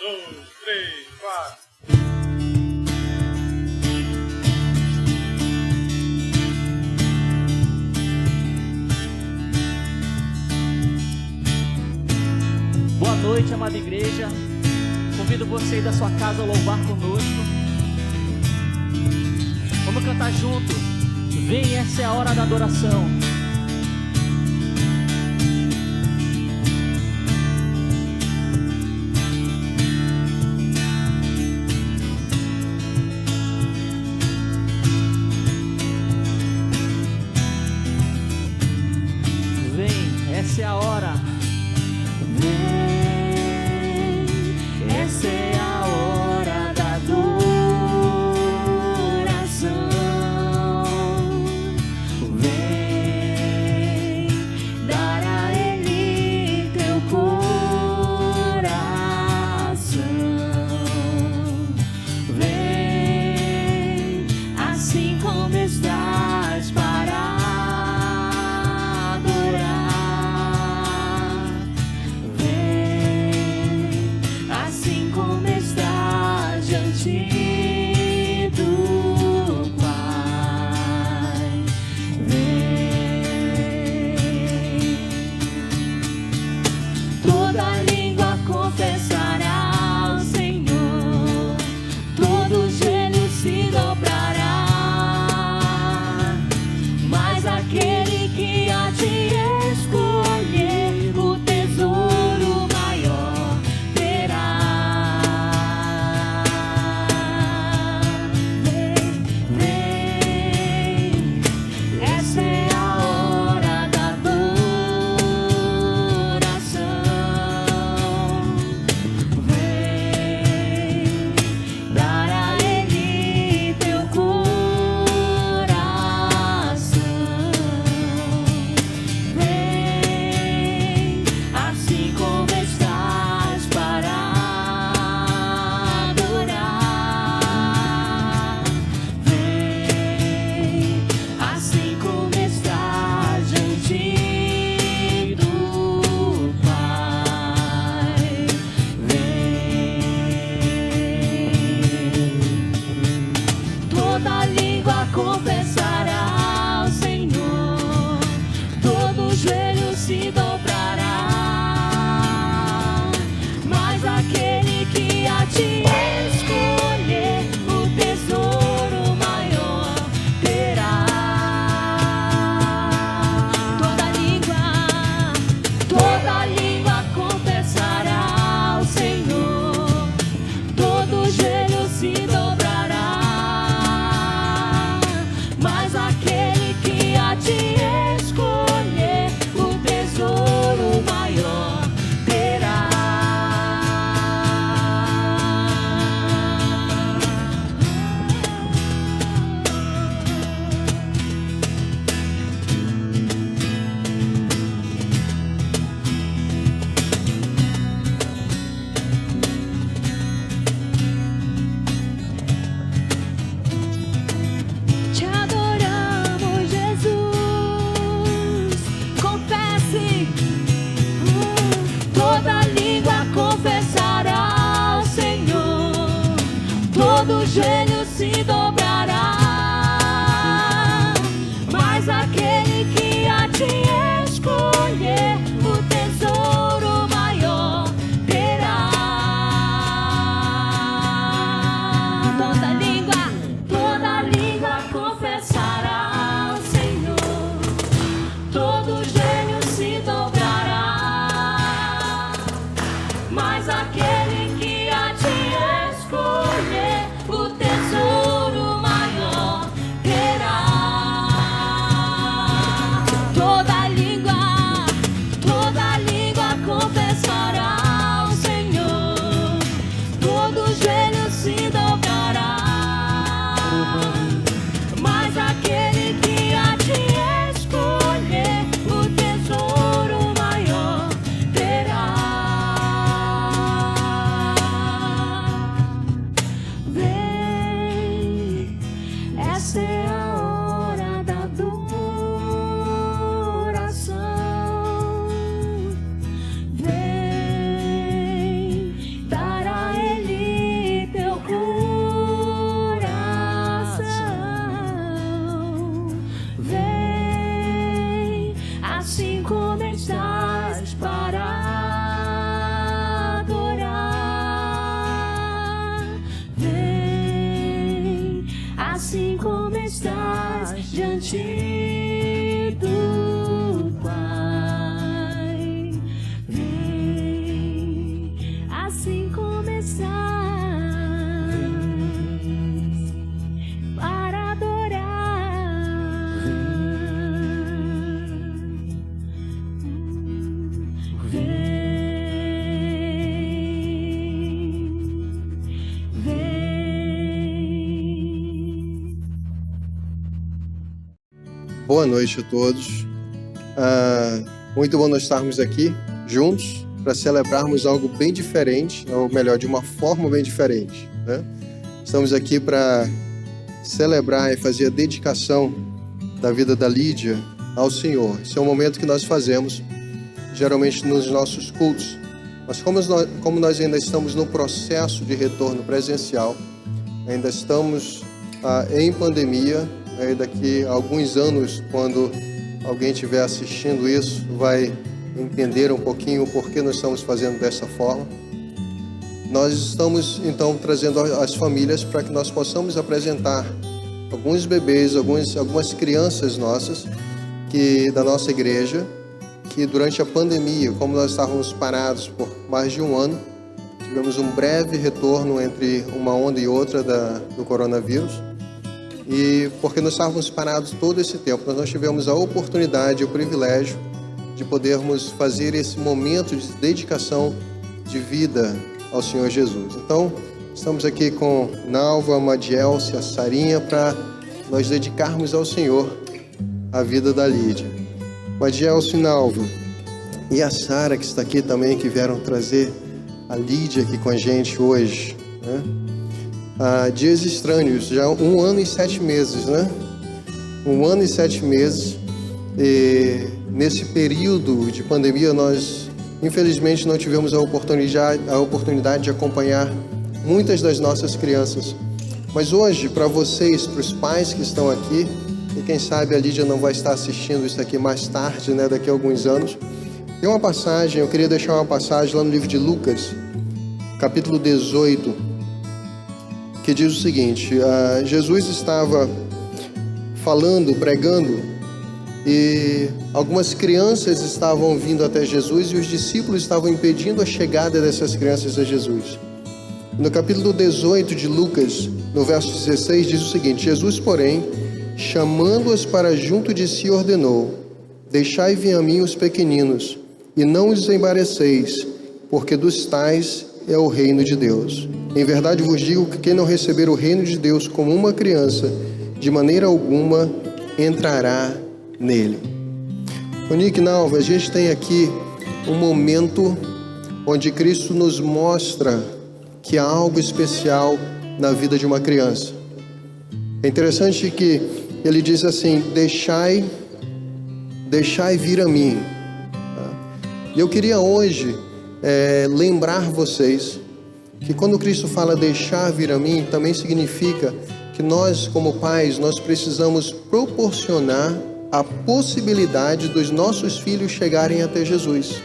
2, 3, 4. Boa noite, amada igreja. Convido você aí da sua casa a louvar conosco. Vamos cantar junto. Vem, essa é a hora da adoração. Vem, essa é a hora. Essa é a hora da adoração. Vem dar a Ele teu coração. Vem assim como estás para adorar. Vem assim como estás diante do Pai. Vem. Toda língua confessará ao Senhor, todo joelho se dobrará, mas aquele que a ti escolher, o tesouro maior terá. Vem, essa é a hora da adoração. Vem dar a Ele teu coração. Vem assim como estás para adorar. Vem assim como estás diante do Pai. Vem. Toda língua confessará ao Senhor, todo joelho se dobrará, mas aquele que a ti escolher, o tesouro maior terá. Toda língua confessará ao Senhor, todo joelho se dobrará, mas aquele que a ti escolher, o tesouro maior terá. Te adoramos, Jesus. Confesse. Toda língua confessará ao Senhor, todo joelho se dobrará, mas aquele que a ti escolher, o tesouro maior terá. Toda língua confessará ao Senhor, todo joelho se dobrará, mas aquele que a ti escolher, o tesouro maior terá. Toda língua confessará ao Senhor, todo joelho se dobrará, mas aquele que a ti escolher, o tesouro maior terá. Espírito Pai, vem assim começar para adorar. Vem. Boa noite a todos. Muito bom nós estarmos aqui juntos para celebrarmos algo bem diferente, ou melhor, de uma forma bem diferente, né? Estamos aqui para celebrar e fazer a dedicação da vida da Lídia ao Senhor. Esse é um momento que nós fazemos geralmente nos nossos cultos, mas como nós ainda estamos no processo de retorno presencial, ainda estamos em pandemia. Daqui a alguns anos, quando alguém estiver assistindo isso, vai entender um pouquinho o porquê nós estamos fazendo dessa forma. Nós estamos, então, trazendo as famílias para que nós possamos apresentar alguns bebês, algumas crianças nossas, da nossa igreja, que durante a pandemia, como nós estávamos parados por mais de um ano, tivemos um breve retorno entre uma onda e outra do coronavírus. E porque nós estávamos parados todo esse tempo, nós não tivemos a oportunidade, o privilégio de podermos fazer esse momento de dedicação de vida ao Senhor Jesus. Então, estamos aqui com Nalva, Madielce, a Sarinha, para nós dedicarmos ao Senhor a vida da Lídia. Madielce e Nalva, e a Sara, que está aqui também, que vieram trazer a Lídia aqui com a gente hoje, né? Dias estranhos, já 1 ano e 7 meses, né? 1 ano e 7 meses. E nesse período de pandemia, nós infelizmente não tivemos a oportunidade de acompanhar muitas das nossas crianças. Mas hoje, para vocês, para os pais que estão aqui, e quem sabe a Lídia não vai estar assistindo isso aqui mais tarde, né? Daqui a alguns anos, tem uma passagem, eu queria deixar uma passagem lá no livro de Lucas, capítulo 18, que diz o seguinte: Jesus estava falando, pregando, e algumas crianças estavam vindo até Jesus e os discípulos estavam impedindo a chegada dessas crianças a Jesus. No capítulo 18 de Lucas, no verso 16, diz o seguinte: Jesus, porém, chamando-os para junto de si, ordenou: deixai vir a mim os pequeninos, e não os embaraceis, porque dos tais é o reino de Deus. Em verdade vos digo que quem não receber o reino de Deus como uma criança, de maneira alguma entrará nele. Nick, Nalva, a gente tem aqui um momento onde Cristo nos mostra que há algo especial na vida de uma criança. É interessante que ele diz assim: deixai vir a mim. E eu queria hoje lembrar vocês que quando Cristo fala deixar vir a mim, também significa que nós, como pais, nós precisamos proporcionar a possibilidade dos nossos filhos chegarem até Jesus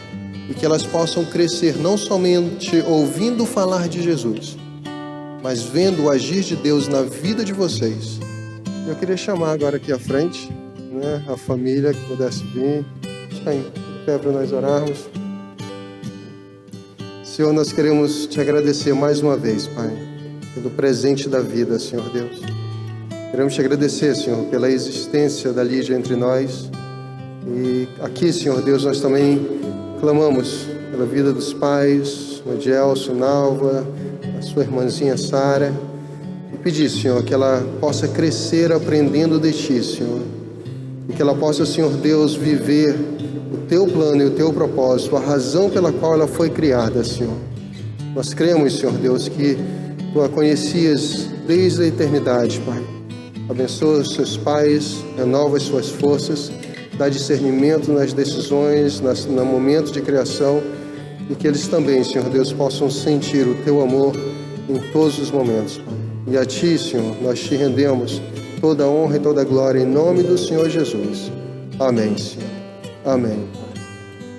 e que elas possam crescer não somente ouvindo falar de Jesus, mas vendo o agir de Deus na vida de vocês. Eu queria chamar agora aqui à frente, né, a família que pudesse vir, ficar em pé para nós orarmos. Senhor, nós queremos te agradecer mais uma vez, Pai, pelo presente da vida, Senhor Deus. Queremos te agradecer, Senhor, pela existência da Lídia entre nós. E aqui, Senhor Deus, nós também clamamos pela vida dos pais, o Madielce, Nalva, a sua irmãzinha Sara. E pedir, Senhor, que ela possa crescer aprendendo de Ti, Senhor. E que ela possa, Senhor Deus, viver o Teu plano e o Teu propósito, a razão pela qual ela foi criada, Senhor. Nós cremos, Senhor Deus, que Tu a conhecias desde a eternidade, Pai. Abençoa os seus pais, renova as suas forças, dá discernimento nas decisões, no momento de criação, e que eles também, Senhor Deus, possam sentir o Teu amor em todos os momentos, Pai. E a Ti, Senhor, nós Te rendemos toda a honra e toda a glória em nome do Senhor Jesus. Amém, Senhor. Amém.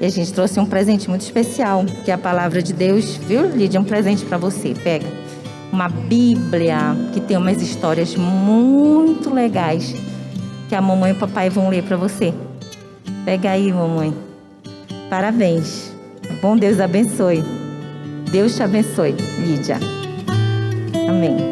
E a gente trouxe um presente muito especial, que é a palavra de Deus, viu, Lídia? Um presente para você, pega. Uma Bíblia que tem umas histórias muito legais que a mamãe e o papai vão ler para você. Pega aí, mamãe. Parabéns. Bom Deus abençoe. Deus te abençoe, Lídia. Amém.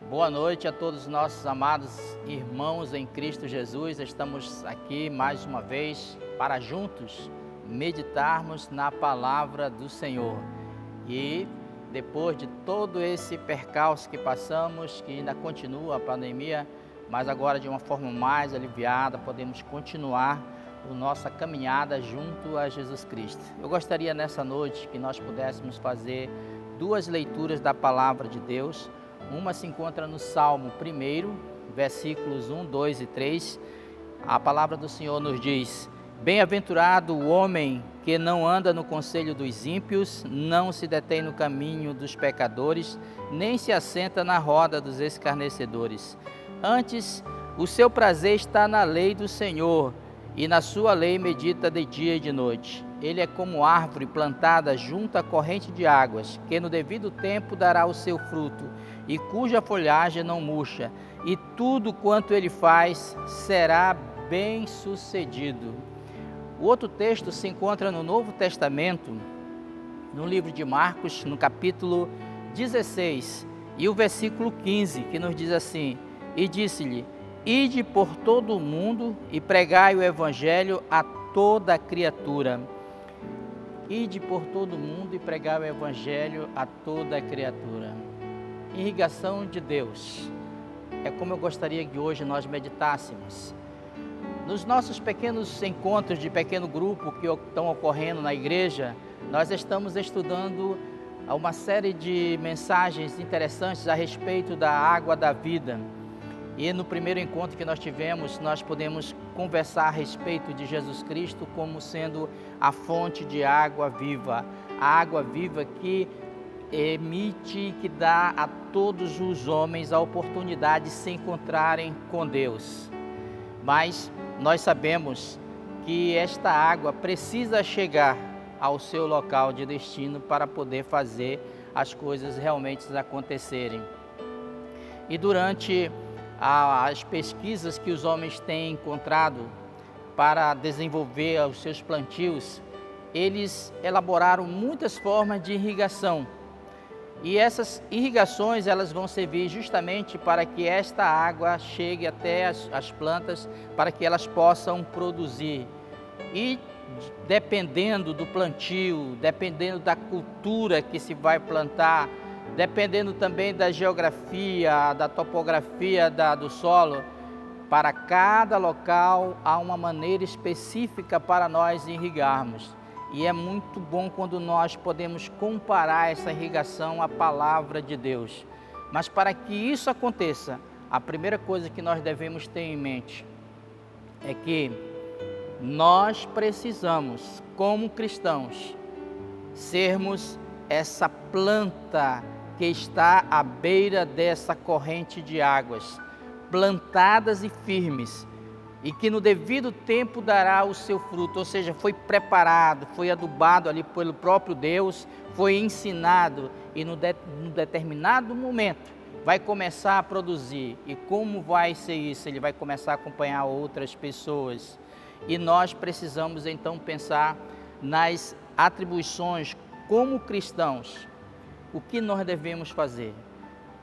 Boa noite a todos os nossos amados irmãos em Cristo Jesus. Estamos aqui mais uma vez para juntos meditarmos na palavra do Senhor. E depois de todo esse percalço que passamos, que ainda continua a pandemia, mas agora de uma forma mais aliviada, podemos continuar a nossa caminhada junto a Jesus Cristo. Eu gostaria nessa noite que nós pudéssemos fazer duas leituras da palavra de Deus. Uma se encontra no Salmo 1, versículos 1, 2 e 3. A palavra do Senhor nos diz: Bem-aventurado o homem que não anda no conselho dos ímpios, não se detém no caminho dos pecadores, nem se assenta na roda dos escarnecedores. Antes, o seu prazer está na lei do Senhor, e na sua lei medita de dia e de noite. Ele é como árvore plantada junto à corrente de águas, que no devido tempo dará o seu fruto, e cuja folhagem não murcha, e tudo quanto ele faz será bem sucedido. O outro texto se encontra no Novo Testamento, no livro de Marcos, no capítulo 16, e o versículo 15, que nos diz assim: E disse-lhe: Ide por todo o mundo e pregai o evangelho a toda criatura. Ide por todo o mundo e pregai o evangelho a toda criatura. Irrigação de Deus. É como eu gostaria que hoje nós meditássemos. Nos nossos pequenos encontros de pequeno grupo que estão ocorrendo na igreja, nós estamos estudando uma série de mensagens interessantes a respeito da água da vida. E no primeiro encontro que nós tivemos, nós podemos conversar a respeito de Jesus Cristo como sendo a fonte de água viva. A água viva que emite, que dá a todos os homens a oportunidade de se encontrarem com Deus. Mas nós sabemos que esta água precisa chegar ao seu local de destino para poder fazer as coisas realmente acontecerem. E durante as pesquisas que os homens têm encontrado para desenvolver os seus plantios, eles elaboraram muitas formas de irrigação. E essas irrigações, elas vão servir justamente para que esta água chegue até as plantas, para que elas possam produzir. E dependendo do plantio, dependendo da cultura que se vai plantar, dependendo também da geografia, da topografia do solo, para cada local há uma maneira específica para nós irrigarmos. E é muito bom quando nós podemos comparar essa irrigação à palavra de Deus. Mas para que isso aconteça, a primeira coisa que nós devemos ter em mente é que nós precisamos, como cristãos, sermos essa planta que está à beira dessa corrente de águas, plantadas e firmes, e que no devido tempo dará o seu fruto, ou seja, foi preparado, foi adubado ali pelo próprio Deus, foi ensinado e no determinado momento vai começar a produzir. E como vai ser isso? Ele vai começar a acompanhar outras pessoas. E nós precisamos então pensar nas atribuições como cristãos, o que nós devemos fazer.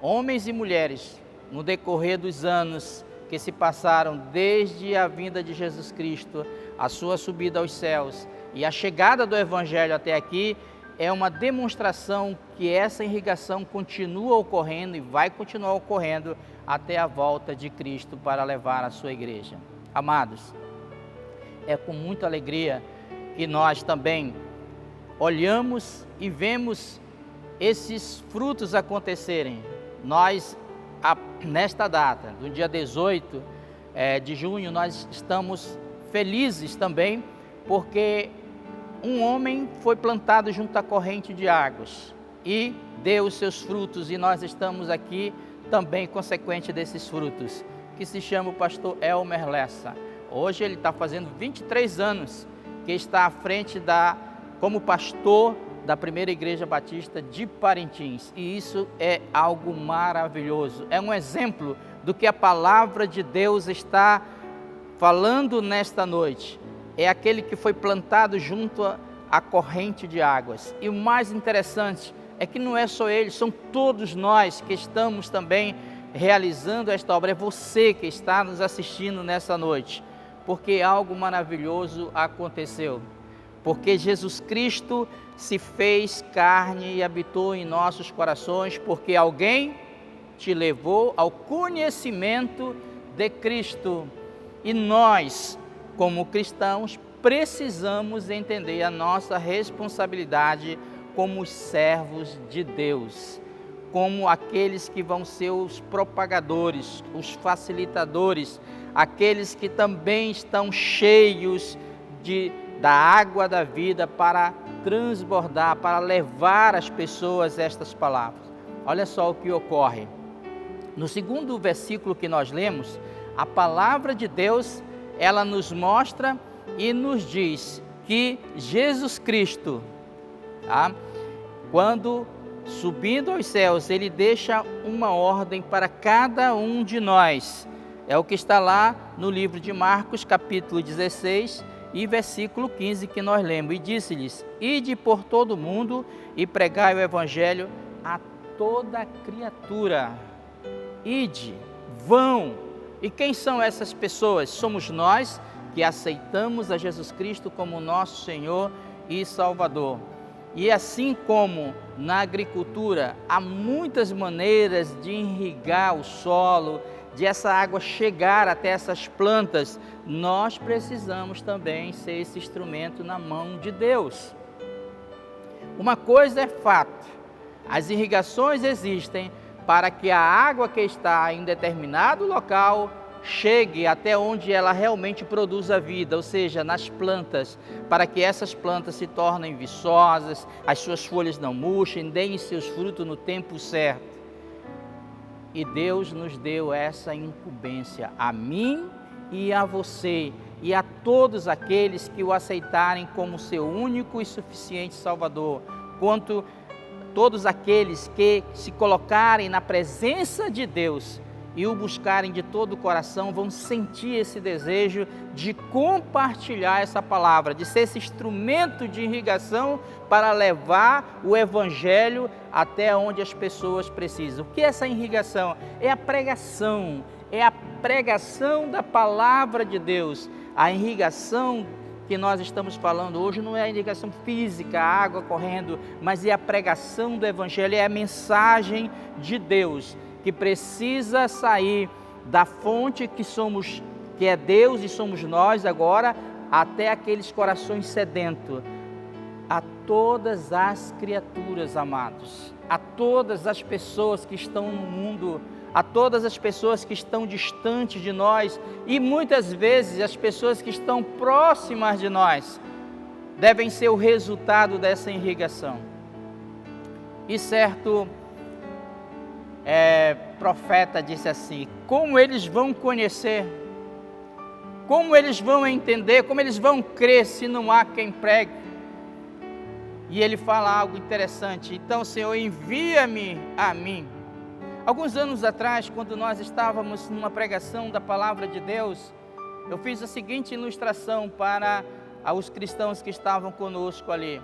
Homens e mulheres, no decorrer dos anos que se passaram desde a vinda de Jesus Cristo, a sua subida aos céus e a chegada do Evangelho até aqui, é uma demonstração que essa irrigação continua ocorrendo e vai continuar ocorrendo até a volta de Cristo para levar a sua igreja. Amados, é com muita alegria que nós também olhamos e vemos esses frutos acontecerem. Nós, nesta data, do dia 18 de junho, nós estamos felizes também, porque um homem foi plantado junto à corrente de águas e deu os seus frutos, e nós estamos aqui também consequente desses frutos, que se chama o pastor Elmer Lessa. Hoje ele está fazendo 23 anos que está à frente como pastor da Primeira Igreja Batista de Parintins, e isso é algo maravilhoso, é um exemplo do que a palavra de Deus está falando nesta noite. É aquele que foi plantado junto à corrente de águas, e o mais interessante é que não é só ele, são todos nós que estamos também realizando esta obra, é você que está nos assistindo nessa noite, porque algo maravilhoso aconteceu, porque Jesus Cristo se fez carne e habitou em nossos corações, porque alguém te levou ao conhecimento de Cristo. E nós, como cristãos, precisamos entender a nossa responsabilidade como os servos de Deus, como aqueles que vão ser os propagadores, os facilitadores, aqueles que também estão cheios da água da vida para transbordar, para levar às pessoas estas palavras. Olha só o que ocorre. No segundo versículo que nós lemos, a palavra de Deus, ela nos mostra e nos diz que Jesus Cristo, quando subindo aos céus, ele deixa uma ordem para cada um de nós. É o que está lá no livro de Marcos, capítulo 16 e versículo 15, que nós lemos. E disse-lhes: ide por todo o mundo e pregai o evangelho a toda criatura. Ide, vão. E quem são essas pessoas? Somos nós que aceitamos a Jesus Cristo como nosso Senhor e Salvador. E assim como na agricultura há muitas maneiras de irrigar o solo, de essa água chegar até essas plantas, nós precisamos também ser esse instrumento na mão de Deus. Uma coisa é fato: as irrigações existem para que a água que está em determinado local chegue até onde ela realmente produz a vida, ou seja, nas plantas, para que essas plantas se tornem viçosas, as suas folhas não murchem, deem seus frutos no tempo certo. E Deus nos deu essa incumbência, a mim e a você, e a todos aqueles que o aceitarem como seu único e suficiente Salvador, quanto todos aqueles que se colocarem na presença de Deus e o buscarem de todo o coração, vão sentir esse desejo de compartilhar essa palavra, de ser esse instrumento de irrigação para levar o evangelho até onde as pessoas precisam. O que é essa irrigação? É a pregação da palavra de Deus. A irrigação que nós estamos falando hoje não é a irrigação física, a água correndo, mas é a pregação do evangelho, é a mensagem de Deus, que precisa sair da fonte que é Deus e somos nós agora, até aqueles corações sedentos, a todas as criaturas, amados, a todas as pessoas que estão no mundo, a todas as pessoas que estão distantes de nós, e muitas vezes as pessoas que estão próximas de nós, devem ser o resultado dessa irrigação. E certo profeta disse assim: como eles vão conhecer, como eles vão entender, como eles vão crer se não há quem pregue? E ele fala algo interessante: então, Senhor, envia-me a mim. Alguns anos atrás, quando nós estávamos numa pregação da palavra de Deus, eu fiz a seguinte ilustração para os cristãos que estavam conosco ali.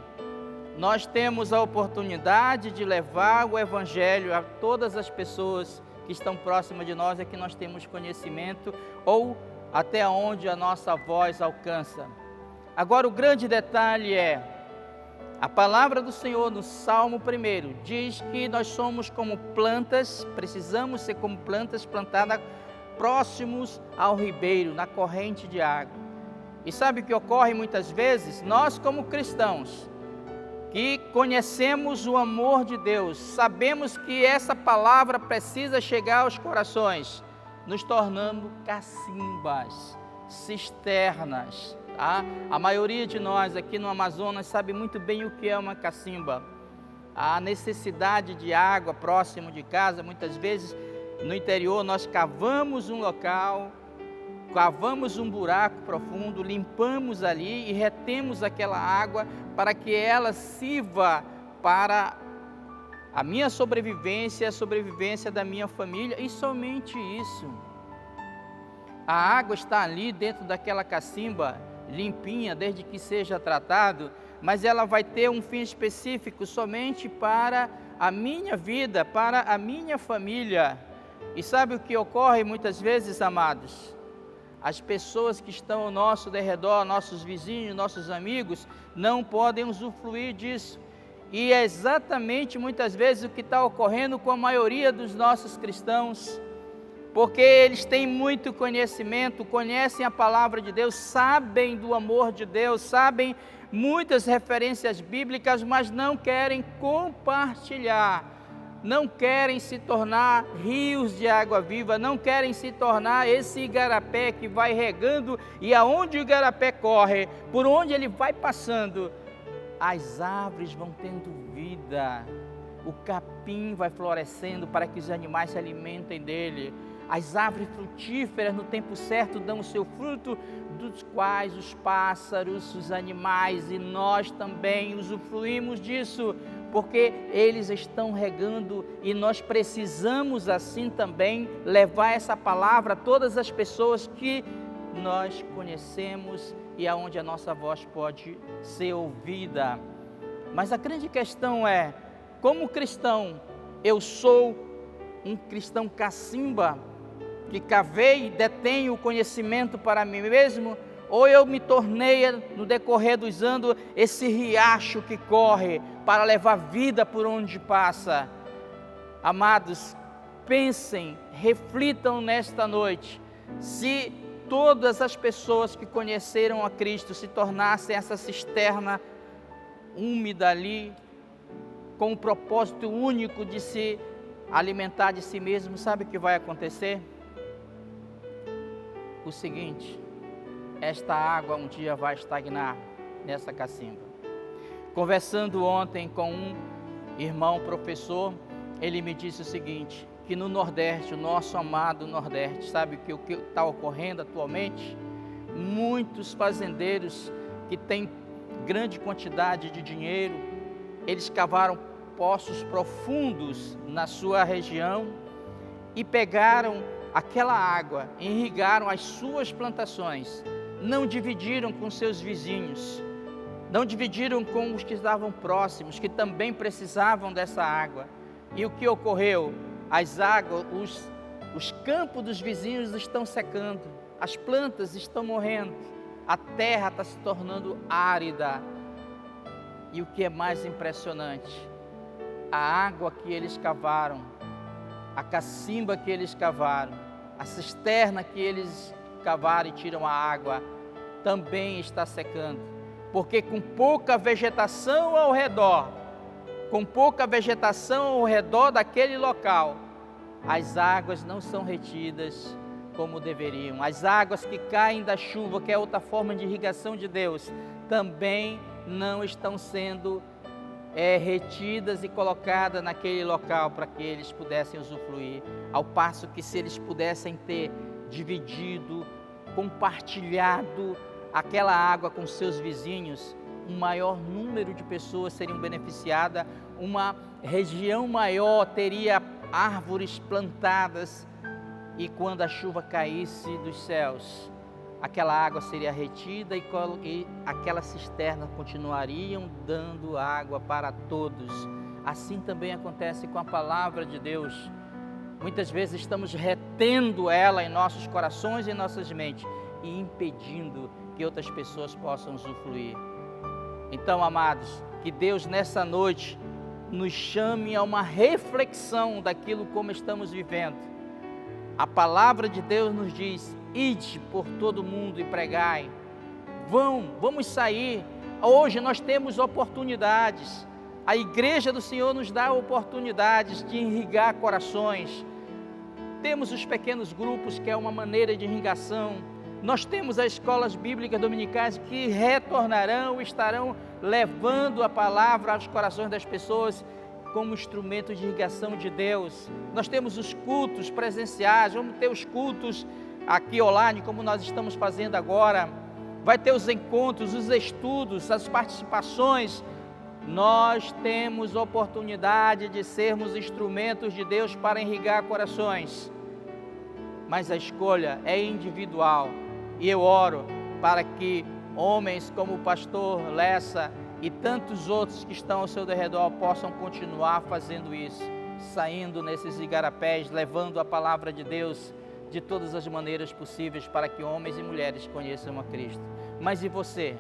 Nós temos a oportunidade de levar o evangelho a todas as pessoas que estão próximas de nós, é que nós temos conhecimento, ou até onde a nossa voz alcança. Agora, o grande detalhe é: a palavra do Senhor no Salmo 1 diz que nós somos como plantas, precisamos ser como plantas plantadas próximos ao ribeiro, na corrente de água. E sabe o que ocorre muitas vezes? Nós, como cristãos, que conhecemos o amor de Deus, sabemos que essa palavra precisa chegar aos corações, nos tornando cacimbas, cisternas. Tá? A maioria de nós aqui no Amazonas sabe muito bem o que é uma cacimba. A necessidade de água próximo de casa, muitas vezes no interior nós cavamos um local, cavamos um buraco profundo, limpamos ali e retemos aquela água para que ela sirva para a minha sobrevivência, a sobrevivência da minha família, e somente isso. A água está ali dentro daquela cacimba, limpinha, desde que seja tratado, mas ela vai ter um fim específico somente para a minha vida, para a minha família. E sabe o que ocorre muitas vezes, amados? As pessoas que estão ao nosso derredor, nossos vizinhos, nossos amigos, não podem usufruir disso. E é exatamente muitas vezes o que está ocorrendo com a maioria dos nossos cristãos, porque eles têm muito conhecimento, conhecem a palavra de Deus, sabem do amor de Deus, sabem muitas referências bíblicas, mas não querem compartilhar, não querem se tornar rios de água viva, não querem se tornar esse igarapé que vai regando, e aonde o igarapé corre, por onde ele vai passando, as árvores vão tendo vida, o capim vai florescendo para que os animais se alimentem dele, as árvores frutíferas no tempo certo dão o seu fruto, dos quais os pássaros, os animais e nós também usufruímos disso, porque eles estão regando, e nós precisamos assim também levar essa palavra a todas as pessoas que nós conhecemos e aonde a nossa voz pode ser ouvida. Mas a grande questão é, como cristão, eu sou um cristão cacimba, que cavei e detenho o conhecimento para mim mesmo, ou eu me tornei, no decorrer dos anos, esse riacho que corre para levar vida por onde passa? Amados, pensem, reflitam nesta noite, se todas as pessoas que conheceram a Cristo se tornassem essa cisterna úmida ali, com o propósito único de se alimentar de si mesmo, sabe o que vai acontecer? O seguinte, esta água um dia vai estagnar nessa cacimba. Conversando ontem com um irmão professor, ele me disse o seguinte, que no Nordeste, o nosso amado Nordeste, sabe o que está ocorrendo atualmente? Muitos fazendeiros que têm grande quantidade de dinheiro, eles cavaram poços profundos na sua região e pegaram aquela água, irrigaram as suas plantações, não dividiram com seus vizinhos, não dividiram com os que estavam próximos, que também precisavam dessa água. E o que ocorreu? As águas, os campos dos vizinhos estão secando, as plantas estão morrendo, a terra está se tornando árida. E o que é mais impressionante, a água que eles cavaram, a cacimba que eles cavaram, a cisterna que eles cavaram e tiram a água, também está secando, porque com pouca vegetação ao redor, daquele local, as águas não são retidas como deveriam. As águas que caem da chuva, que é outra forma de irrigação de Deus, também não estão sendo retidas e colocadas naquele local para que eles pudessem usufruir, ao passo que se eles pudessem ter dividido, compartilhado aquela água com seus vizinhos, um maior número de pessoas seriam beneficiadas, uma região maior teria árvores plantadas, e quando a chuva caísse dos céus, aquela água seria retida e aquela cisterna continuariam dando água para todos. Assim também acontece com a palavra de Deus. Muitas vezes estamos retendo ela em nossos corações e em nossas mentes e impedindo que outras pessoas possam usufruir. Então, amados, que Deus nessa noite nos chame a uma reflexão daquilo como estamos vivendo. A palavra de Deus nos diz: ide por todo mundo e pregai. Vamos sair. Hoje nós temos oportunidades. A igreja do Senhor nos dá oportunidades de irrigar corações. temos os pequenos grupos, que é uma maneira de irrigação. Nós temos as escolas bíblicas dominicais que retornarão, estarão levando a palavra aos corações das pessoas como instrumento de irrigação de Deus. Nós temos os cultos presenciais, vamos ter os cultos aqui online, como nós estamos fazendo agora. Vai ter os encontros, os estudos, as participações. Nós temos oportunidade de sermos instrumentos de Deus para irrigar corações. Mas a escolha é individual. E eu oro para que homens como o pastor Lessa e tantos outros que estão ao seu redor possam continuar fazendo isso, saindo nesses igarapés, levando a palavra de Deus de todas as maneiras possíveis para que homens e mulheres conheçam a Cristo. Mas e você?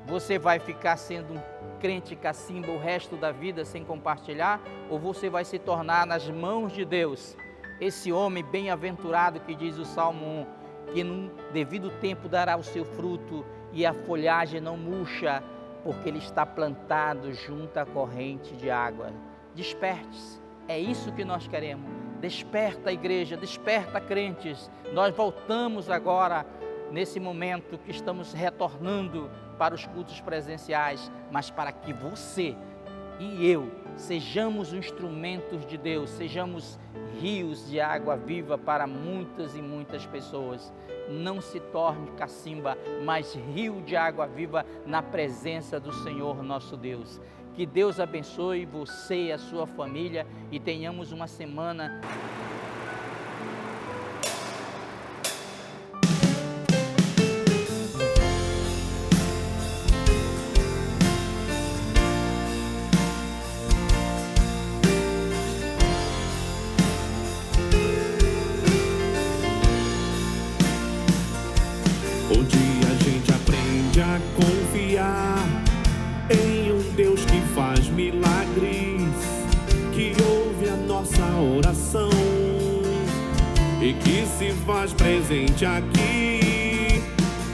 Você vai ficar sendo um crente cacimba o resto da vida sem compartilhar? Ou você vai se tornar nas mãos de Deus esse homem bem-aventurado que diz o Salmo 1, que no devido tempo dará o seu fruto e a folhagem não murcha, porque ele está plantado junto à corrente de água. Desperte-se, é isso que nós queremos. Desperta, igreja, desperta, crentes. Nós voltamos agora, nesse momento que estamos retornando para os cultos presenciais, mas para que você e eu sejamos instrumentos de Deus, sejamos rios de água viva para muitas e muitas pessoas. Não se torne cacimba, mas rio de água viva na presença do Senhor nosso Deus. Que Deus abençoe você e a sua família e tenhamos uma semana onde a gente aprende a confiar em um Deus que faz milagres, que ouve a nossa oração e que se faz presente aqui,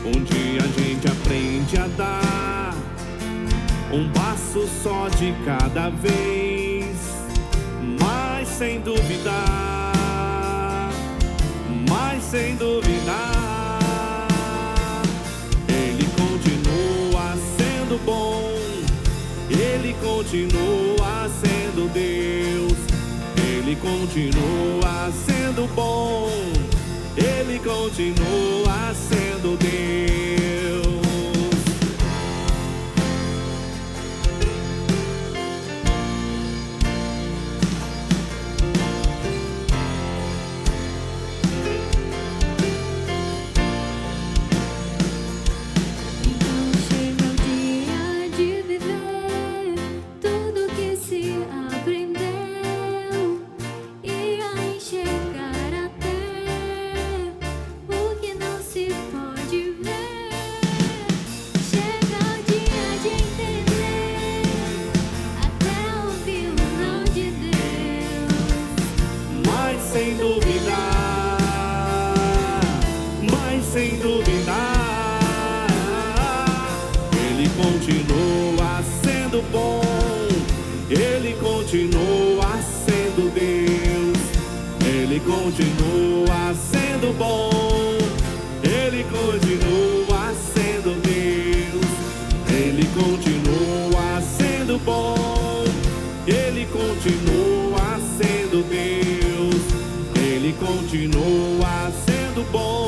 onde a gente aprende a dar um passo só de cada vez, mas sem duvidar, mas sem duvidar. Bom, Ele continua sendo Deus, Ele continua sendo bom, Ele continua sendo Deus. Sem duvidar, mas sem duvidar, Ele continua sendo bom, Ele continua sendo Deus, Ele continua sendo bom, Ele continua sendo Deus, Ele continua sendo bom, Ele continua sendo Deus. Ele continua sendo bom.